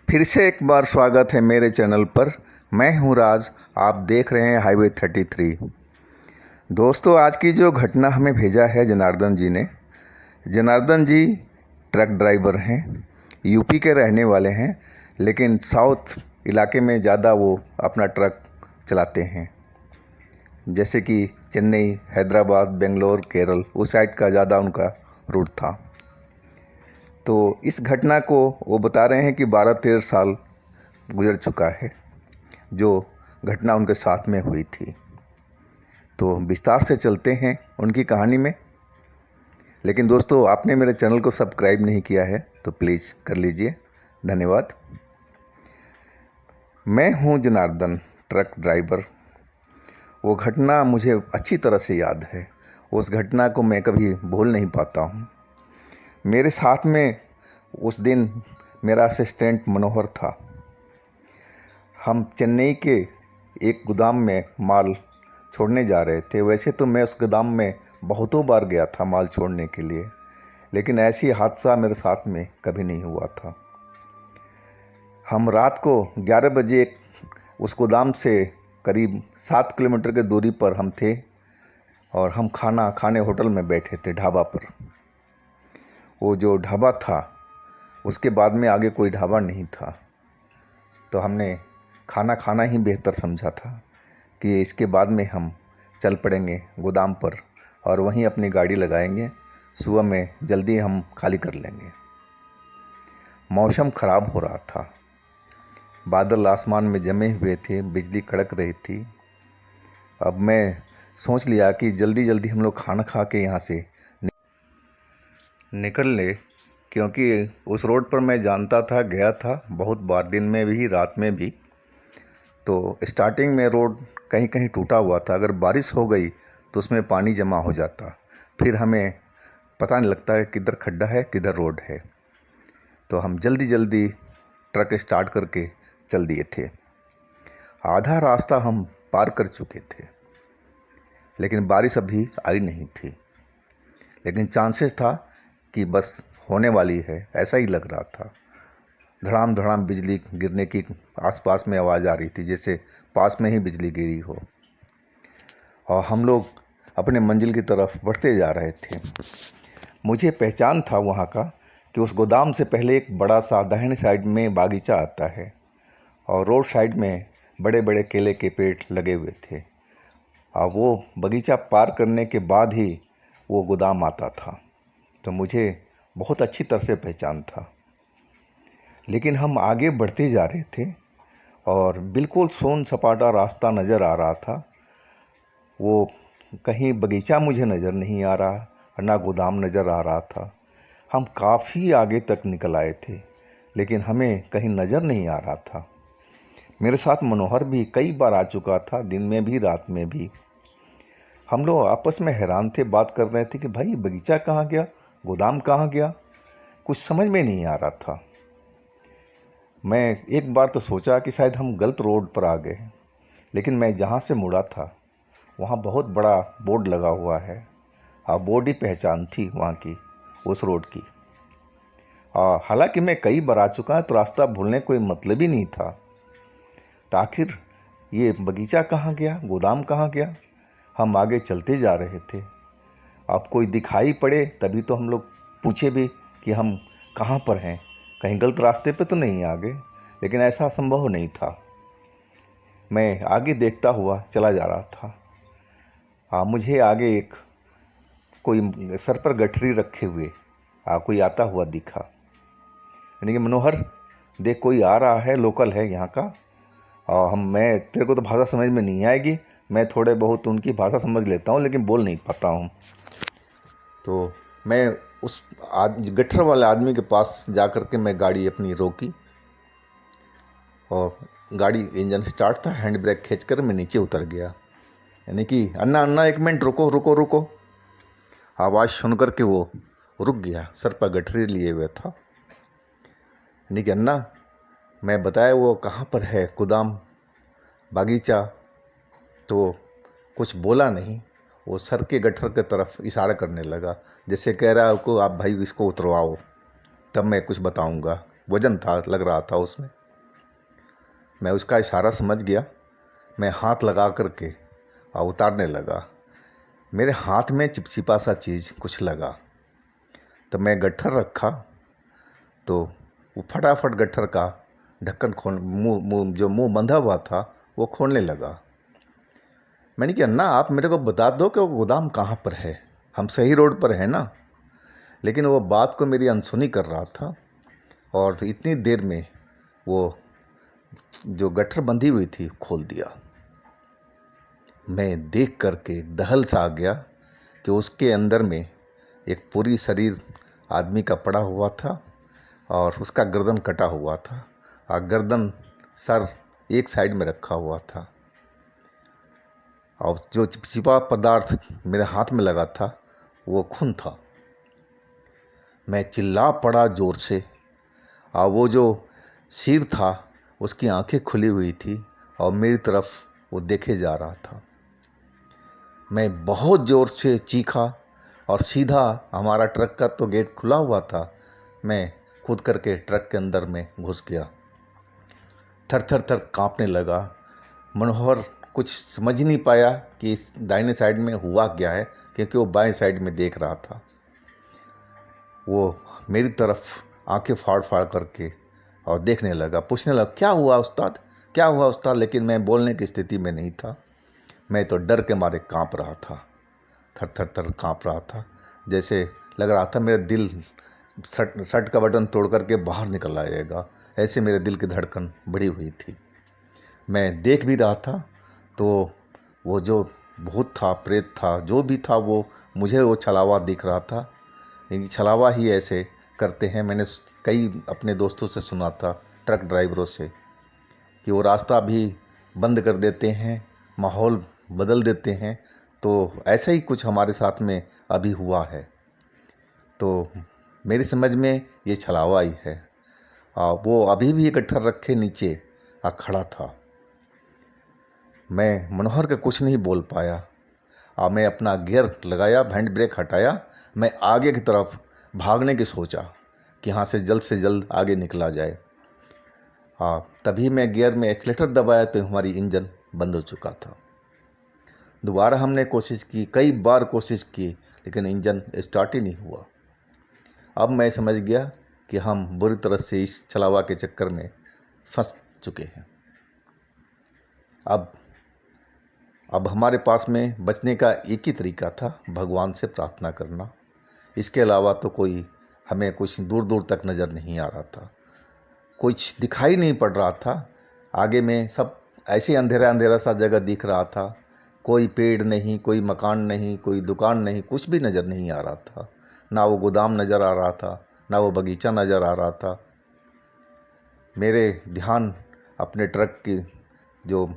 फिर से एक बार स्वागत है मेरे चैनल पर। मैं हूं राज, आप देख रहे हैं हाईवे 33। दोस्तों, आज की जो घटना हमें भेजा है जनार्दन जी ने। जनार्दन जी ट्रक ड्राइवर हैं, यूपी के रहने वाले हैं, लेकिन साउथ इलाके में ज़्यादा वो अपना ट्रक चलाते हैं। जैसे कि चेन्नई, हैदराबाद, बेंगलोर, केरल, उस साइड का ज़्यादा उनका रूट था। तो इस घटना को वो बता रहे हैं कि 12-13 साल गुजर चुका है जो घटना उनके साथ में हुई थी। तो विस्तार से चलते हैं उनकी कहानी में। लेकिन दोस्तों, आपने मेरे चैनल को सब्सक्राइब नहीं किया है तो प्लीज़ कर लीजिए, धन्यवाद। मैं हूं जनार्दन, ट्रक ड्राइवर। वो घटना मुझे अच्छी तरह से याद है। उस घटना को मैं कभी भूल नहीं पाता हूं। मेरे साथ में उस दिन मेरा असिस्टेंट मनोहर था। हम चेन्नई के एक गोदाम में माल छोड़ने जा रहे थे। वैसे तो मैं उस गोदाम में बहुतों बार गया था माल छोड़ने के लिए, लेकिन ऐसी हादसा मेरे साथ में कभी नहीं हुआ था। हम रात को 11 बजे उस गोदाम से करीब 7 किलोमीटर की दूरी पर हम थे और हम खाना खाने होटल में बैठे थे, ढाबा पर। वो जो ढाबा था उसके बाद में आगे कोई ढाबा नहीं था, तो हमने खाना खाना ही बेहतर समझा था कि इसके बाद में हम चल पड़ेंगे गोदाम पर और वहीं अपनी गाड़ी लगाएंगे। सुबह में जल्दी हम खाली कर लेंगे। मौसम ख़राब हो रहा था, बादल आसमान में जमे हुए थे, बिजली कड़क रही थी। अब मैं सोच लिया कि जल्दी जल्दी हम लोग खाना खा के यहाँ से निकल ले, क्योंकि उस रोड पर मैं जानता था, गया था बहुत बार, दिन में भी रात में भी। तो स्टार्टिंग में रोड कहीं कहीं टूटा हुआ था। अगर बारिश हो गई तो उसमें पानी जमा हो जाता, फिर हमें पता नहीं लगता है किधर खड्डा है किधर रोड है। तो हम जल्दी जल्दी ट्रक स्टार्ट करके चल दिए थे। आधा रास्ता हम पार कर चुके थे, लेकिन बारिश अभी आई नहीं थी। लेकिन चांसेस था कि बस होने वाली है, ऐसा ही लग रहा था। धड़ाम धड़ाम बिजली गिरने की आसपास में आवाज़ आ रही थी, जैसे पास में ही बिजली गिरी हो। और हम लोग अपने मंजिल की तरफ बढ़ते जा रहे थे। मुझे पहचान था वहाँ का कि उस गोदाम से पहले एक बड़ा सा दाहिने साइड में बागीचा आता है और रोड साइड में बड़े बड़े केले के पेड़ लगे हुए थे। और वो बगीचा पार करने के बाद ही वो गोदाम आता था। तो मुझे बहुत अच्छी तरह से पहचान था। लेकिन हम आगे बढ़ते जा रहे थे और बिल्कुल सोन सपाटा रास्ता नज़र आ रहा था। वो कहीं बगीचा मुझे नज़र नहीं आ रहा, ना गोदाम नज़र आ रहा था। हम काफ़ी आगे तक निकल आए थे, लेकिन हमें कहीं नज़र नहीं आ रहा था। मेरे साथ मनोहर भी कई बार आ चुका था, दिन में भी रात में भी। हम लोग आपस में हैरान थे, बात कर रहे थे कि भाई बगीचा कहाँ गया, गोदाम कहाँ गया, कुछ समझ में नहीं आ रहा था। मैं एक बार तो सोचा कि शायद हम गलत रोड पर आ गए, लेकिन मैं जहाँ से मुड़ा था वहाँ बहुत बड़ा बोर्ड लगा हुआ है। हाँ, बोर्ड ही पहचान थी वहाँ की, उस रोड की। हालांकि मैं कई बार आ चुका तो रास्ता भूलने कोई मतलब ही नहीं था। तो आखिर ये बगीचा कहाँ गया, गोदाम कहाँ गया। हम आगे चलते जा रहे थे। अब कोई दिखाई पड़े तभी तो हम लोग पूछे भी कि हम कहाँ पर हैं, कहीं गलत रास्ते पे तो नहीं आ गए। लेकिन ऐसा संभव नहीं था। मैं आगे देखता हुआ चला जा रहा था। मुझे आगे एक कोई सर पर गठरी रखे हुए कोई आता हुआ दिखा। यानी कि मनोहर देख, कोई आ रहा है, लोकल है यहाँ का। मैं तेरे को तो भाषा समझ में नहीं आएगी, मैं थोड़े बहुत उनकी भाषा समझ लेता हूँ, लेकिन बोल नहीं पाता हूँ। तो मैं उस गट्ठर वाले आदमी के पास जा कर के मैं गाड़ी अपनी रोकी और गाड़ी इंजन स्टार्ट था, हैंड ब्रेक खींच कर मैं नीचे उतर गया। यानी कि अन्ना अन्ना, एक मिनट रुको रुको रुको। आवाज़ सुन कर के वो रुक गया, सर पर गठरी लिए हुए था। यानी कि अन्ना, मैं बताया वो कहाँ पर है, गोदाम, बागीचा। तो कुछ बोला नहीं, वो सर के गट्ठर की तरफ इशारा करने लगा, जैसे कह रहा है आप भाई इसको उतरवाओ, तब मैं कुछ बताऊंगा। वजन था, लग रहा था उसमें। मैं उसका इशारा समझ गया। मैं हाथ लगा करके और उतारने लगा। मेरे हाथ में चिपचिपा सा चीज़ कुछ लगा, तो मैं गट्ठर रखा तो वो फटाफट गट्ठर का ढक्कन खोल जो मुंह बंधा हुआ था वो खोलने लगा। मैंने कहा ना, आप मेरे को बता दो कि वो गोदाम कहाँ पर है, हम सही रोड पर है ना। लेकिन वो बात को मेरी अनसुनी कर रहा था और इतनी देर में वो जो गट्ठर बंधी हुई थी खोल दिया। मैं देख करके दहल सा आ गया कि उसके अंदर में एक पूरी शरीर आदमी का पड़ा हुआ था और उसका गर्दन कटा हुआ था और गर्दन सर एक साइड में रखा हुआ था और जो चिपचिपा पदार्थ मेरे हाथ में लगा था वो खून था। मैं चिल्ला पड़ा ज़ोर से और वो जो सिर था उसकी आंखें खुली हुई थी और मेरी तरफ वो देखे जा रहा था। मैं बहुत ज़ोर से चीखा और सीधा, हमारा ट्रक का तो गेट खुला हुआ था, मैं कूद करके ट्रक के अंदर में घुस गया। थर थर थर काँपने लगा। मनोहर कुछ समझ ही नहीं पाया कि इस दाहिने साइड में हुआ क्या है, क्योंकि वो बाएं साइड में देख रहा था। वो मेरी तरफ आंखें फाड़ फाड़ करके और देखने लगा, पूछने लगा क्या हुआ उस्ताद, क्या हुआ उस्ताद। लेकिन मैं बोलने की स्थिति में नहीं था। मैं तो डर के मारे काँप रहा था, थर थर थर काँप रहा था। जैसे लग रहा था मेरा दिल शर्ट का बटन तोड़ करके बाहर निकल आएगा, ऐसे मेरे दिल की धड़कन बढ़ी हुई थी। मैं देख भी रहा था तो वो जो भूत था, प्रेत था, जो भी था, वो मुझे वो छलावा दिख रहा था। ये छलावा ही ऐसे करते हैं, मैंने कई अपने दोस्तों से सुना था, ट्रक ड्राइवरों से, कि वो रास्ता भी बंद कर देते हैं, माहौल बदल देते हैं। तो ऐसा ही कुछ हमारे साथ में अभी हुआ है। तो मेरी समझ में ये छलावा ही है। वो अभी भी गट्ठर रखे नीचे खड़ा था। मैं मनोहर का कुछ नहीं बोल पाया। मैं अपना गियर लगाया, हैंड ब्रेक हटाया, मैं आगे की तरफ भागने की सोचा कि यहाँ से जल्द आगे निकला जाए। तभी मैं गियर में एक्सीलेटर दबाया तो हमारी इंजन बंद हो चुका था। दोबारा हमने कोशिश की, कई बार कोशिश की, लेकिन इंजन स्टार्ट ही नहीं हुआ। अब मैं समझ गया कि हम बुरी तरह से इस छलावा के चक्कर में फंस चुके हैं। अब हमारे पास में बचने का एक ही तरीका था, भगवान से प्रार्थना करना। इसके अलावा तो कोई हमें कुछ दूर दूर तक नज़र नहीं आ रहा था, कुछ दिखाई नहीं पड़ रहा था। आगे में सब ऐसे अंधेरा अंधेरा सा जगह दिख रहा था, कोई पेड़ नहीं, कोई मकान नहीं, कोई दुकान नहीं, कुछ भी नज़र नहीं आ रहा था। ना वो गोदाम नज़र आ रहा था, ना वो बगीचा नज़र आ रहा था। मेरे ध्यान अपने ट्रक की जो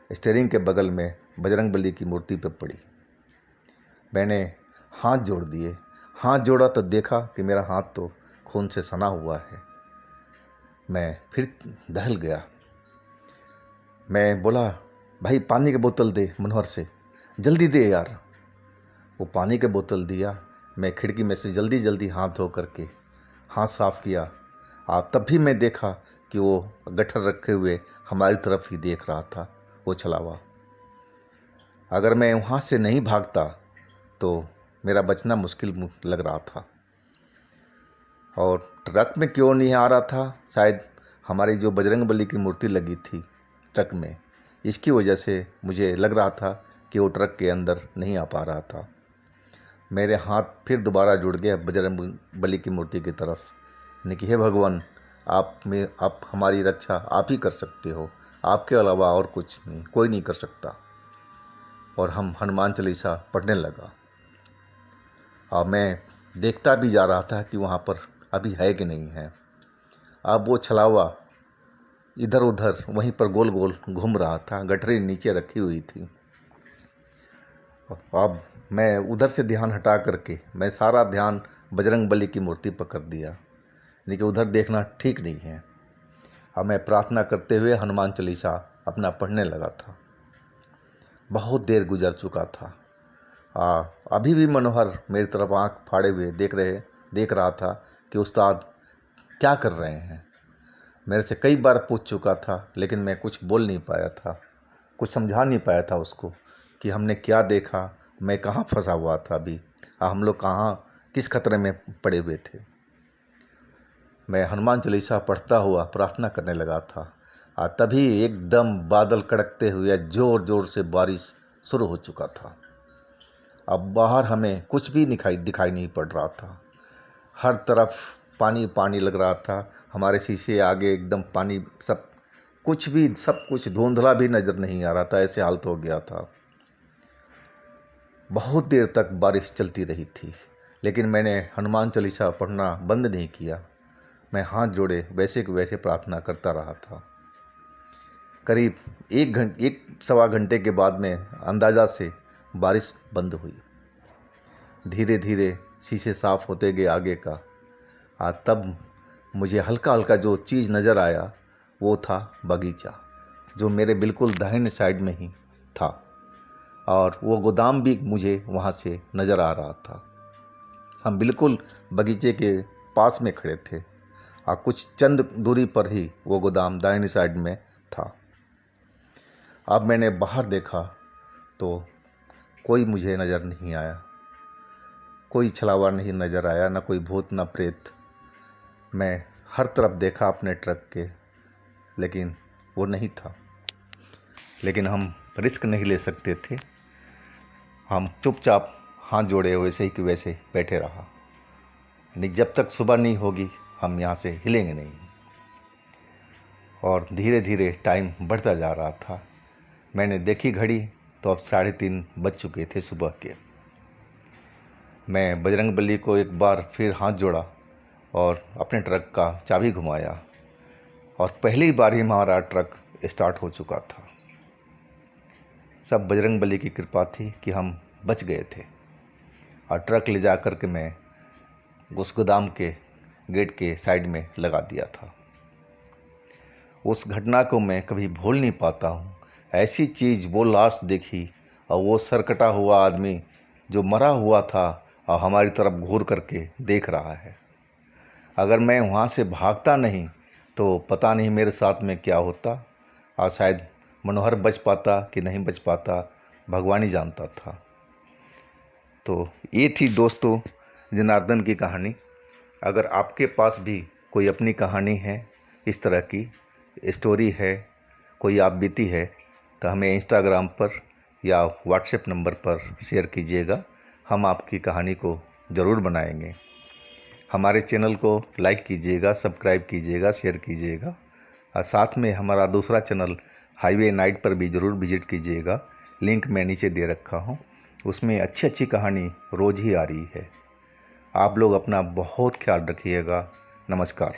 स्टीयरिंग के बगल में बजरंगबली की मूर्ति पर पड़ी। मैंने हाथ जोड़ दिए, हाथ जोड़ा तो देखा कि मेरा हाथ तो खून से सना हुआ है। मैं फिर दहल गया। मैं बोला, भाई पानी की बोतल दे मनोहर से, जल्दी दे यार। वो पानी की बोतल दिया। मैं खिड़की में से जल्दी जल्दी हाथ धो करके हाथ साफ़ किया। तब भी मैं देखा कि वो गट्ठर रखे हुए हमारी तरफ ही देख रहा था, वो छलावा। अगर मैं वहाँ से नहीं भागता तो मेरा बचना मुश्किल लग रहा था। और ट्रक में क्यों नहीं आ रहा था, शायद हमारी जो बजरंगबली की मूर्ति लगी थी ट्रक में, इसकी वजह से मुझे लग रहा था कि वो ट्रक के अंदर नहीं आ पा रहा था। मेरे हाथ फिर दोबारा जुड़ गए बजरंगबली की मूर्ति की तरफ। ने कि हे भगवान, आप हमारी रक्षा आप ही कर सकते हो, आपके अलावा और कुछ नहीं, कोई नहीं कर सकता। और हम हनुमान चालीसा पढ़ने लगा। और मैं देखता भी जा रहा था कि वहाँ पर अभी है कि नहीं है। अब वो छलावा इधर उधर वहीं पर गोल गोल घूम रहा था, गठरी नीचे रखी हुई थी। अब मैं उधर से ध्यान हटा करके मैं सारा ध्यान बजरंगबली की मूर्ति पर कर दिया, लेकिन उधर देखना ठीक नहीं है। अब मैं प्रार्थना करते हुए हनुमान चालीसा अपना पढ़ने लगा था। बहुत देर गुजर चुका था। अभी भी मनोहर मेरी तरफ आंख फाड़े हुए देख रहा था कि उस्ताद क्या कर रहे हैं। मेरे से कई बार पूछ चुका था, लेकिन मैं कुछ बोल नहीं पाया था, कुछ समझा नहीं पाया था उसको कि हमने क्या देखा, मैं कहाँ फंसा हुआ था अभी, हम लोग कहाँ किस खतरे में पड़े हुए थे। मैं हनुमान चालीसा पढ़ता हुआ प्रार्थना करने लगा था, तभी एकदम बादल कड़कते हुए ज़ोर ज़ोर से बारिश शुरू हो चुका था। अब बाहर हमें कुछ भी दिखाई नहीं पड़ रहा था। हर तरफ पानी पानी लग रहा था। हमारे शीशे आगे एकदम पानी, सब कुछ धुंधला भी नज़र नहीं आ रहा था, ऐसे हालत हो गया था। बहुत देर तक बारिश चलती रही थी, लेकिन मैंने हनुमान चालीसा पढ़ना बंद नहीं किया। मैं हाथ जोड़े वैसे के वैसे प्रार्थना करता रहा था। करीब एक सवा घंटे के बाद में अंदाज़ा से बारिश बंद हुई। धीरे धीरे शीशे साफ होते गए आगे का। तब मुझे हल्का हल्का जो चीज़ नज़र आया वो था बगीचा, जो मेरे बिल्कुल दाहिने साइड में ही था, और वो गोदाम भी मुझे वहाँ से नज़र आ रहा था। हम बिल्कुल बगीचे के पास में खड़े थे, कुछ चंद दूरी पर ही वो गोदाम दाहिनी साइड में था। अब मैंने बाहर देखा तो कोई मुझे नज़र नहीं आया, कोई छलावा नहीं नज़र आया, ना कोई भूत ना प्रेत। मैं हर तरफ देखा अपने ट्रक के, लेकिन वो नहीं था। लेकिन हम रिस्क नहीं ले सकते थे। हम चुपचाप हाथ जोड़े वैसे ही कि वैसे बैठे रहा। नहीं, जब तक सुबह नहीं होगी हम यहाँ से हिलेंगे नहीं। और धीरे धीरे टाइम बढ़ता जा रहा था। मैंने देखी घड़ी तो अब 3:30 बज चुके थे सुबह के। मैं बजरंगबली को एक बार फिर हाथ जोड़ा और अपने ट्रक का चाबी घुमाया, और पहली बार ही हमारा ट्रक स्टार्ट हो चुका था। सब बजरंगबली की कृपा थी कि हम बच गए थे, और ट्रक ले जा कर के मैं उस गोदाम के गेट के साइड में लगा दिया था। उस घटना को मैं कभी भूल नहीं पाता हूँ। ऐसी चीज़, वो लाश देखी और वो सरकटा हुआ आदमी जो मरा हुआ था और हमारी तरफ घूर करके देख रहा है। अगर मैं वहाँ से भागता नहीं तो पता नहीं मेरे साथ में क्या होता, और शायद मनोहर बच पाता कि नहीं बच पाता, भगवान ही जानता था। तो ये थी दोस्तों जनार्दन की कहानी। अगर आपके पास भी कोई अपनी कहानी है, इस तरह की स्टोरी है, कोई आप बीती है, तो हमें इंस्टाग्राम पर या व्हाट्सएप नंबर पर शेयर कीजिएगा। हम आपकी कहानी को ज़रूर बनाएंगे। हमारे चैनल को लाइक कीजिएगा, सब्सक्राइब कीजिएगा, शेयर कीजिएगा, और साथ में हमारा दूसरा चैनल हाईवे नाइट पर भी ज़रूर विजिट कीजिएगा। लिंक मैं नीचे दे रखा हूँ, उसमें अच्छी अच्छी कहानी रोज़ ही आ रही है। आप लोग अपना बहुत ख्याल रखिएगा। नमस्कार।